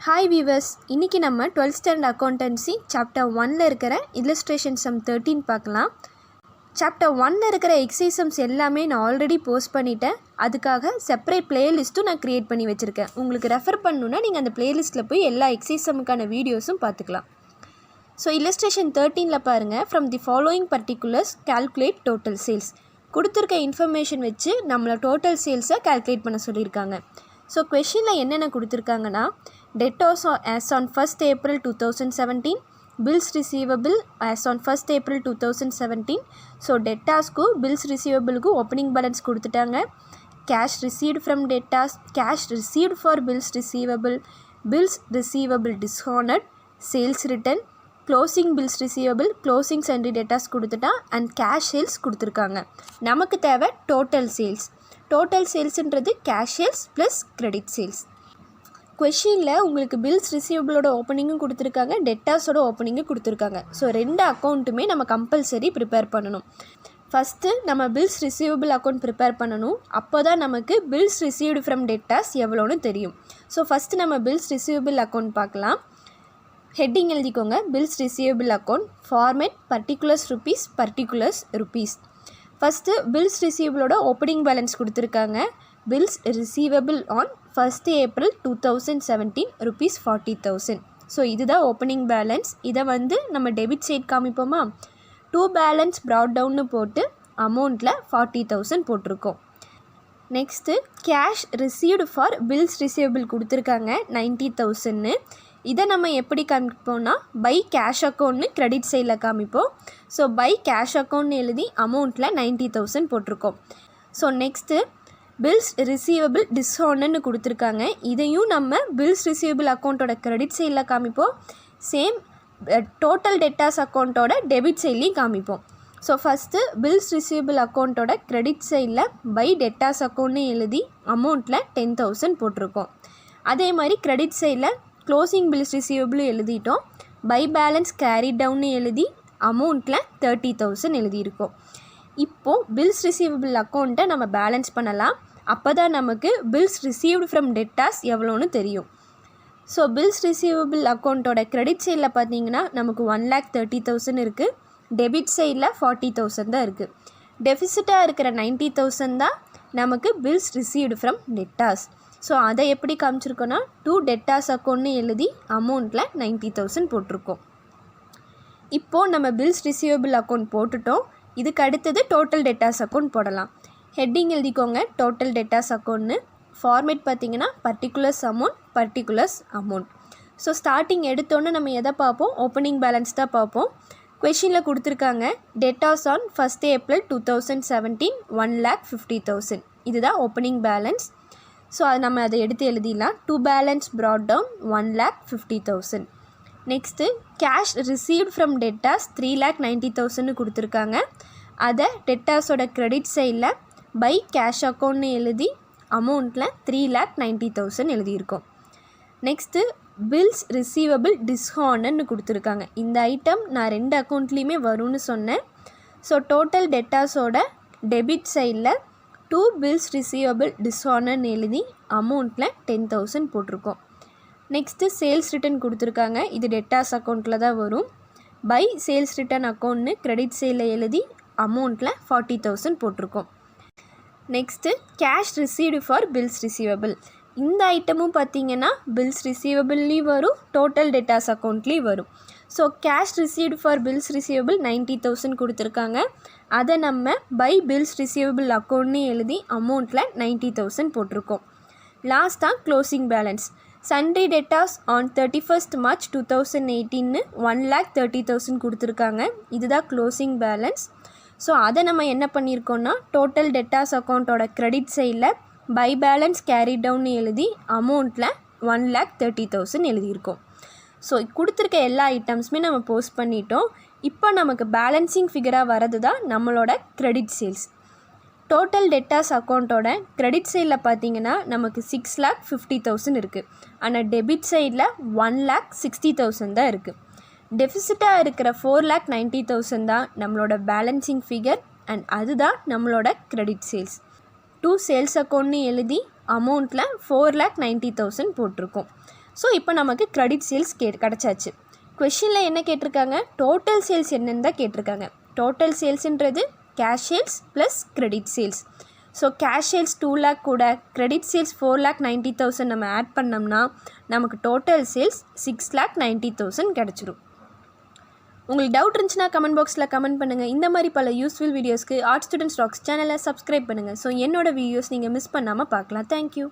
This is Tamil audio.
ஹாய் வீவர்ஸ், இன்றைக்கி நம்ம 12th ஸ்டாண்டர்ட் அக்கௌண்டன்சி சாப்டர் 1ல் இருக்கிற இல்லஸ்ட்ரேஷன் சம் 13 பார்க்கலாம். சாப்டர் 1ல் இருக்கிற எக்ஸைஸ் சம்ஸ் எல்லாமே நான் ஆல்ரெடி போஸ்ட் பண்ணிட்டேன். அதுக்காக செப்பரேட் பிளேலிஸ்ட்டும் நான் க்ரியேட் பண்ணி வச்சுருக்கேன். உங்களுக்கு ரெஃபர் பண்ணணுன்னா நீங்கள் அந்த பிளேலிஸ்ட்டில் போய் எல்லா எக்ஸைஸ் சம்முக்கான வீடியோஸும் பார்த்துக்கலாம். ஸோ இல்லஸ்ட்ரேஷன் 13ல் பாருங்கள், from the following particulars calculate total sales. கொடுத்துருக்க இன்ஃபர்மேஷன் வச்சு நம்மளை டோட்டல் சேல்ஸை கால்குலேட் பண்ண சொல்லியிருக்காங்க. ஸோ கொஷினில் என்னென்ன கொடுத்துருக்காங்கன்னா, debtors as on 1st April 2017, bills receivable as on 1st April 2017. So டெட்டாஸ்க்கு பில்ஸ் ரிசீவபிளுக்கு ஓப்பனிங் பேலன்ஸ் கொடுத்துட்டாங்க. Cash received from debtors, cash received for bills receivable, bills receivable dishonoured, sales return, closing bills receivable, closing sundry debtors கொடுத்துட்டா அண்ட் கேஷ் சேல்ஸ் கொடுத்துருக்காங்க. நமக்கு தேவை டோட்டல் சேல்ஸ். டோட்டல் சேல்ஸுன்றது cash sales plus credit sales. கொஷினில் உங்களுக்கு பில்ஸ் ரிசீவபிளோட ஓப்பனிங்கும் கொடுத்துருக்காங்க, டெட்டாஸோட ஓப்பனிங்கும் கொடுத்துருக்காங்க. ஸோ ரெண்டு அக்கௌண்ட்டுமே நம்ம கம்பல்சரி ப்ரிப்பேர் பண்ணணும். ஃபஸ்ட்டு நம்ம பில்ஸ் ரிசீவபிள் அக்கௌண்ட் ப்ரிப்பேர் பண்ணணும். அப்போ தான் நமக்கு பில்ஸ் ரிசீவ்டு ஃப்ரம் டெட்டாஸ் எவ்வளோன்னு தெரியும். ஸோ ஃபஸ்ட்டு நம்ம பில்ஸ் ரிசீவபிள் அக்கௌண்ட் பார்க்கலாம். ஹெட்டிங் எழுதிக்கோங்க, bills receivable account, format particulars rupees, particulars rupees. First bills ரிசீவபிளோட ஓப்பனிங் பேலன்ஸ் கொடுத்துருக்காங்க. Bills receivable on 1st April 2017 rupees 40,000. So இதுதான் ஓப்பனிங் பேலன்ஸ். இதை நம்ம டெபிட் சைட் காமிப்போமா, டூ பேலன்ஸ் ப்ராட் டவுன்னு போட்டு அமௌண்ட்டில் 40,000 போட்டிருக்கோம். Next cash received for bills receivable கொடுத்துருக்காங்க 90,000. இதை நம்ம எப்படி காமிப்போம்னா பை கேஷ் அக்கௌண்ட்னு கிரெடிட் சைடில் காமிப்போம். ஸோ பை கேஷ் அக்கௌண்ட்னு எழுதி அமௌண்ட்டில் 90,000 போட்டிருக்கோம். ஸோ நெக்ஸ்ட்டு பில்ஸ் ரிசீவபிள் டிஸ்ஹானர்னு கொடுத்துருக்காங்க. இதையும் நம்ம பில்ஸ் ரிசீவபிள் அக்கௌண்ட்டோட கிரெடிட் சைடில் காமிப்போம். சேம் டோட்டல் டெட்டாஸ் அக்கௌண்ட்டோட டெபிட் சைட்லேயும் காமிப்போம். ஸோ ஃபஸ்ட்டு பில்ஸ் ரிசீவபிள் அக்கௌண்ட்டோட கிரெடிட் சைடில் பை டெட்டாஸ் அக்கௌண்ட்னு எழுதி அமௌண்ட்டில் 10,000 போட்டிருக்கோம். அதே மாதிரி கிரெடிட் சைடில் க்ளோசிங் பில்ஸ் ரிசீவபிள் எழுதிட்டோம். பை பேலன்ஸ் கேரி டவுன்னு எழுதி அமௌண்ட்டில் 30,000 எழுதியிருக்கோம். இப்போது பில்ஸ் ரிசீவபிள் அக்கௌண்ட்டை நம்ம பேலன்ஸ் பண்ணலாம். அப்போ தான் நமக்கு பில்ஸ் ரிசீவ்டு ஃப்ரம் டெட்டாஸ் எவ்வளோன்னு தெரியும். ஸோ பில்ஸ் ரிசீவபிள் அக்கௌண்ட்டோட கிரெடிட் சைடில் பார்த்தீங்கன்னா நமக்கு 1,30,000 இருக்குது. டெபிட் சைடில் 40,000 தான் இருக்குது. டெஃபிசிட்டாக இருக்கிற 90,000 தான் நமக்கு bills received from debtors. So அதை எப்படி காமிச்சிருக்கோன்னா டூ டெட்டாஸ் அக்கௌண்ட்னு எழுதி அமௌண்ட்டில் 90,000 போட்டிருக்கோம். இப்போது நம்ம பில்ஸ் ரிசீவபிள் அக்கௌண்ட் போட்டுட்டோம். இதுக்கு அடுத்தது டோட்டல் டெட்டாஸ் அக்கௌண்ட் போடலாம். ஹெட்டிங் எழுதிக்கோங்க, டோட்டல் டெட்டாஸ் அக்கௌண்ட்னு. ஃபார்மேட் பார்த்திங்கன்னா particulars amount, particulars amount. So starting எடுத்தோன்னே நம்ம எதை பார்ப்போம், ஓப்பனிங் பேலன்ஸ் தான் பார்ப்போம். கொஷினில் கொடுத்துருக்காங்க டெட்டாஸ் ஆன் 1st April 2017 1,50,000. இதுதான் ஓப்பனிங் பேலன்ஸ். ஸோ அது நம்ம அதை எடுத்து எழுதிடலாம். To balance brought down 1,50,000. Next cash received from debtors 3,90,000 கொடுத்துருக்காங்க. அதை டெட்டாஸோட கிரெடிட் சைடில் பை கேஷ் அக்கௌண்ட்னு எழுதி அமௌண்ட்டில் 3,90,000 எழுதியிருக்கோம். நெக்ஸ்ட்டு பில்ஸ் ரிசீவபிள் டிஸ்ஹானர்னு கொடுத்துருக்காங்க. இந்த ஐட்டம் நான் ரெண்டு அக்கௌண்ட்லேயுமே வரும்னு சொன்னேன். ஸோ டோட்டல் டெட்டாஸோட டெபிட் சைடில் டூ பில்ஸ் ரிசீவபிள் டிஸ்ஹானர்னு எழுதி அமௌண்ட்டில் 10,000 போட்டிருக்கோம். நெக்ஸ்ட்டு சேல்ஸ் ரிட்டன் கொடுத்துருக்காங்க. இது டெட்டாஸ் அக்கௌண்ட்டில் தான் வரும். பை சேல்ஸ் ரிட்டன் அக்கௌண்ட்னு கிரெடிட் சைடில் எழுதி அமௌண்ட்டில் 40,000 போட்டிருக்கோம். Next cash received for bills receivable. இந்த ஐட்டமும் பார்த்திங்கன்னா பில்ஸ் ரிசீவபிள்லேயும் வரும், டோட்டல் டெட்டாஸ் அக்கௌண்ட்லேயும் வரும். So cash received for bills receivable 90,000 கொடுத்துருக்காங்க. அதை நம்ம பை பில்ஸ் ரிசீவபிள் அக்கௌண்ட்னு எழுதி அமௌண்ட்டில் 90,000 போட்டிருக்கோம். லாஸ்ட்டாக closing balance. Sunday debtors on 31st March 2018 1,30,000 கொடுத்துருக்காங்க. இதுதான் க்ளோசிங் பேலன்ஸ். ஸோ அதை நம்ம என்ன பண்ணியிருக்கோன்னா டோட்டல் டெட்டாஸ் அக்கௌண்ட்டோட கிரெடிட் சைடில் பை பேலன்ஸ் கேரி டவுன்னு எழுதி அமௌண்ட்டில் 1,30,000 எழுதியிருக்கோம். ஸோ கொடுத்துருக்க எல்லா ஐட்டம்ஸுமே நம்ம போஸ்ட் பண்ணிட்டோம். இப்போ நமக்கு பேலன்சிங் ஃபிகராக வரது தான் நம்மளோட கிரெடிட் சேல்ஸ். டோட்டல் டெட்டாஸ் அக்கௌண்ட்டோட கிரெடிட் சைடில் பார்த்தீங்கன்னா நமக்கு 6,50,000 இருக்குது. ஆனால் டெபிட் சைடில் 1,60,000 தான் இருக்குது. டெஃபிசிட்டாக இருக்கிற 4,90,000 தான் நம்மளோட பேலன்சிங் ஃபிகர் அண்ட் அதுதான் நம்மளோட கிரெடிட் சேல்ஸ். டூ சேல்ஸ் அக்கௌண்ட்னு எழுதி அமௌண்ட்டில் 4,90,000 போட்டிருக்கோம். ஸோ இப்போ நமக்கு கிரெடிட் சேல்ஸ் கிடச்சாச்சு. கொஷினில் என்ன கேட்டிருக்காங்க, டோட்டல் சேல்ஸ் என்னன்னு தான் கேட்டிருக்காங்க. டோட்டல் சேல்ஸுன்றது cash sales plus credit sales. So cash sales 2 lakh கூட கிரெடிட் சேல்ஸ் 4,90,000 நம்ம ஆட் பண்ணோம்னா நமக்கு டோட்டல் சேல்ஸ் 6,90,000 கிடச்சிரும். உங்களுக்கு டவுட் இருந்துச்சுன்னா கமெண்ட் பாக்ஸில் கமெண்ட் பண்ணுங்கள். இந்த மாதிரி பல யூஸ்ஃபுல் வீடியோஸ்க்கு ஆர்ட் ஸ்டூடெண்ட்ஸ் ராக்ஸ் சேனலை சப்ஸ்கிரைப் பண்ணுங்கள். ஸோ என்னோடய வீடியோஸ் நீங்கள் மிஸ் பண்ணாமல் பார்க்கலாம். தேங்க்யூ.